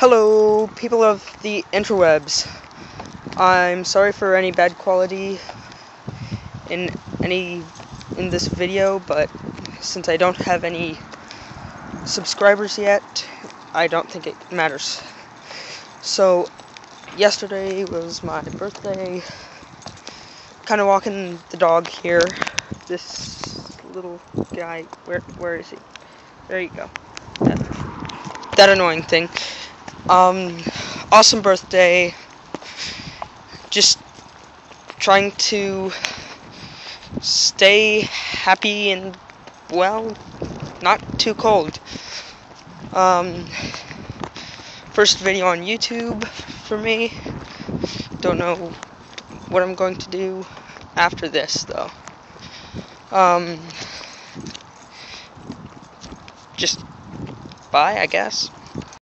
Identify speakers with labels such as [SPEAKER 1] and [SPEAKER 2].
[SPEAKER 1] Hello, people of the interwebs. I'm sorry for any bad quality in this video, but since I don't have any subscribers yet, I don't think it matters. So, yesterday was my birthday. Kind of walking the dog here. This little guy, where is he? There you go. That annoying thing. Awesome birthday. Just trying to stay happy and, well, not too cold. First video on YouTube for me. Don't know what I'm going to do after this, though. Just bye, I guess.